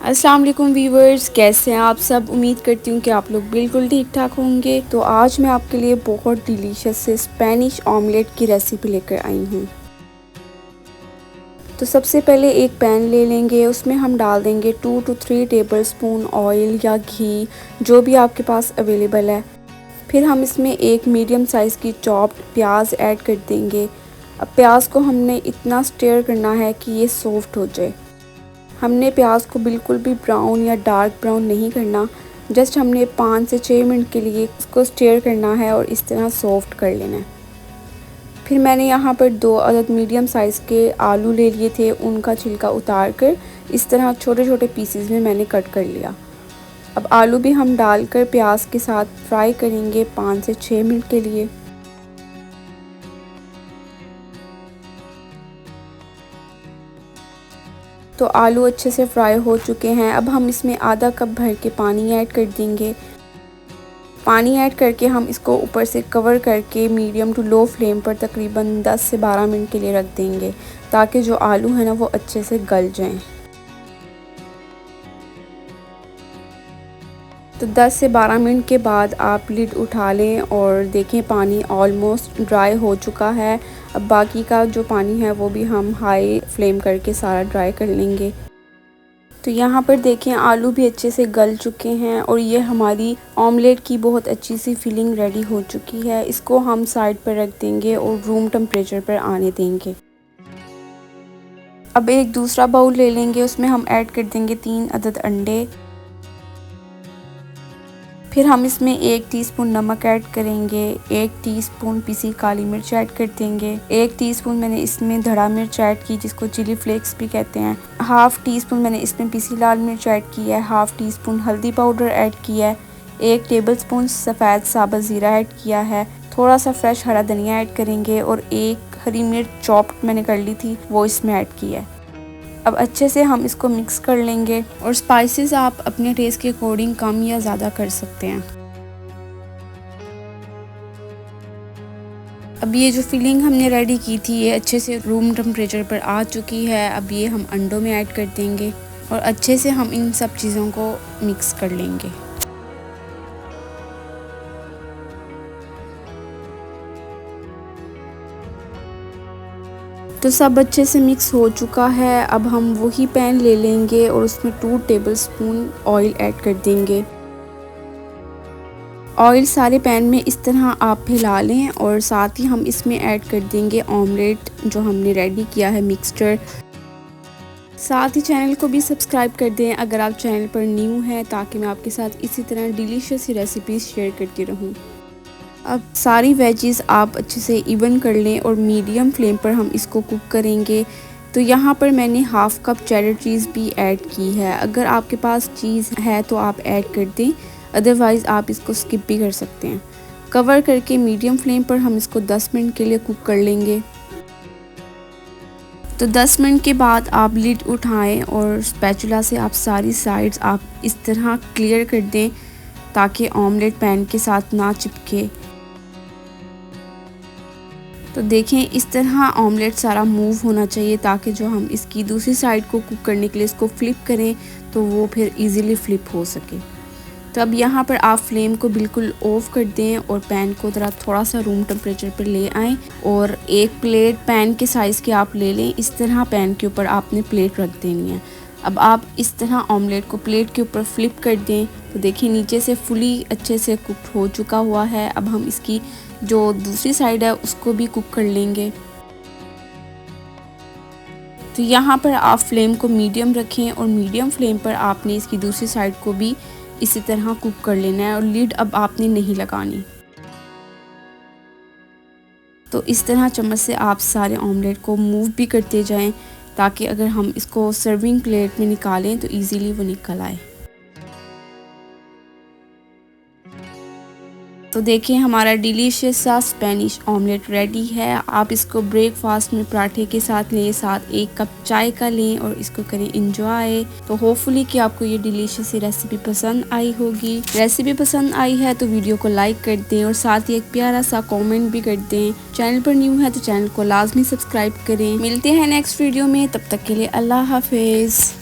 अस्सलाम वालेकुम व्यूवर्स, कैसे हैं आप सब। उम्मीद करती हूँ कि आप लोग बिल्कुल ठीक ठाक होंगे। तो आज मैं आपके लिए बहुत डिलीशियस से स्पेनिश ऑमलेट की रेसिपी लेकर आई हूँ। तो सबसे पहले एक पैन ले लेंगे, उसमें हम डाल देंगे 2 to 3 टेबलस्पून ऑयल या घी, जो भी आपके पास अवेलेबल है। फिर हम इसमें एक मीडियम साइज़ की चॉप्ड प्याज ऐड कर देंगे। अब प्याज को हमने इतना स्टीयर करना है कि ये सॉफ्ट हो जाए। हमने प्याज को बिल्कुल भी ब्राउन या डार्क ब्राउन नहीं करना, जस्ट हमने 5 से 6 मिनट के लिए इसको स्टीयर करना है और इस तरह सॉफ्ट कर लेना है। फिर मैंने यहाँ पर 2 अदद मीडियम साइज़ के आलू ले लिए थे, उनका छिलका उतार कर इस तरह छोटे छोटे पीसेस में मैंने कट कर लिया। अब आलू भी हम डालकर प्याज के साथ फ्राई करेंगे 5 से 6 मिनट के लिए। तो आलू अच्छे से फ्राई हो चुके हैं। अब हम इसमें आधा कप भर के पानी ऐड कर देंगे। पानी ऐड करके हम इसको ऊपर से कवर करके मीडियम टू लो फ्लेम पर तकरीबन 10 से 12 मिनट के लिए रख देंगे, ताकि जो आलू है ना वो अच्छे से गल जाएं। तो 10 से 12 मिनट के बाद आप लिड उठा लें और देखें पानी ऑलमोस्ट ड्राई हो चुका है। अब बाकी का जो पानी है वो भी हम हाई फ्लेम करके सारा ड्राई कर लेंगे। तो यहाँ पर देखें आलू भी अच्छे से गल चुके हैं और ये हमारी ऑमलेट की बहुत अच्छी सी फिलिंग रेडी हो चुकी है। इसको हम साइड पर रख देंगे और रूम टेम्परेचर पर आने देंगे। अब एक दूसरा बाउल ले लेंगे, उसमें हम ऐड कर देंगे 3 अदद अंडे। फिर हम इसमें 1 टीस्पून नमक ऐड करेंगे, 1 टीस्पून पिसी काली मिर्च ऐड कर देंगे, 1 टीस्पून मैंने इसमें धड़ा मिर्च ऐड की जिसको चिली फ्लेक्स भी कहते हैं, हाफ टी स्पून मैंने इसमें पिसी लाल मिर्च ऐड की है, हाफ टी स्पून हल्दी पाउडर ऐड किया है, 1 टेबलस्पून सफ़ेद साबुत ज़ीरा ऐड किया है, थोड़ा सा फ्रेश हरा धनिया ऐड करेंगे और 1 हरी मिर्च चॉप्ड मैंने कर ली थी वो इसमें ऐड की है। अब अच्छे से हम इसको मिक्स कर लेंगे और स्पाइसेस आप अपने टेस्ट के अकॉर्डिंग कम या ज़्यादा कर सकते हैं। अब ये जो फिलिंग हमने रेडी की थी ये अच्छे से रूम टेम्परेचर पर आ चुकी है। अब ये हम अंडों में ऐड कर देंगे और अच्छे से हम इन सब चीज़ों को मिक्स कर लेंगे। तो सब अच्छे से मिक्स हो चुका है। अब हम वही पैन ले लेंगे और उसमें 2 टेबलस्पून ऑयल ऐड कर देंगे। ऑयल सारे पैन में इस तरह आप फैला लें और साथ ही हम इसमें ऐड कर देंगे ऑमलेट जो हमने रेडी किया है मिक्सचर। साथ ही चैनल को भी सब्सक्राइब कर दें अगर आप चैनल पर न्यू हैं, ताकि मैं आपके साथ इसी तरह डिलीशियस रेसिपीज़ शेयर करती रहूं। अब सारी वेजीज़ आप अच्छे से इवन कर लें और मीडियम फ्लेम पर हम इसको कुक करेंगे। तो यहाँ पर मैंने हाफ़ कप चेडर चीज़ भी ऐड की है। अगर आपके पास चीज़ है तो आप ऐड कर दें, अदरवाइज़ आप इसको स्किप भी कर सकते हैं। कवर करके मीडियम फ्लेम पर हम इसको 10 मिनट के लिए कुक कर लेंगे। तो 10 मिनट के बाद आप लिड उठाएं और स्पैचुला से आप सारी साइड्स आप इस तरह क्लियर कर दें, ताकि ऑमलेट पैन के साथ ना चिपके। तो देखें इस तरह ऑमलेट सारा मूव होना चाहिए, ताकि जो हम इसकी दूसरी साइड को कुक करने के लिए इसको फ्लिप करें तो वो फिर इजीली फ्लिप हो सके। तो अब यहाँ पर आप फ्लेम को बिल्कुल ऑफ कर दें और पैन को थोड़ा सा रूम टेम्परेचर पर ले आएँ और एक प्लेट पैन के साइज़ की आप ले लें। इस तरह पैन के ऊपर आपने प्लेट रख देनी है। अब आप इस तरह ऑमलेट को प्लेट के ऊपर फ्लिप कर दें तो देखिए नीचे से फुली अच्छे से कुक हो चुका हुआ है। अब हम इसकी जो दूसरी साइड है उसको भी कुक कर लेंगे। तो यहाँ पर आप फ्लेम को मीडियम रखें और मीडियम फ्लेम पर आपने इसकी दूसरी साइड को भी इसी तरह कुक कर लेना है और लिड अब आपने नहीं लगानी। तो इस तरह चम्मच से आप सारे ऑमलेट को मूव भी करते जाएं, ताकि अगर हम इसको सर्विंग प्लेट में निकालें तो इजीली वो निकल आए। तो देखिए हमारा डिलीशियस सा स्पेनिश ऑमलेट रेडी है। आप इसको ब्रेकफास्ट में पराठे के साथ लें, साथ 1 कप चाय का लें और इसको करें एंजॉय। तो होपफुली कि आपको ये डिलीशियस सी रेसिपी पसंद आई होगी। रेसिपी पसंद आई है तो वीडियो को लाइक कर दें और साथ ही एक प्यारा सा कमेंट भी कर दें। चैनल पर न्यू है तो चैनल को लाजमी सब्सक्राइब करें। मिलते हैं नेक्स्ट वीडियो में, तब तक के लिए अल्लाह हाफिज़।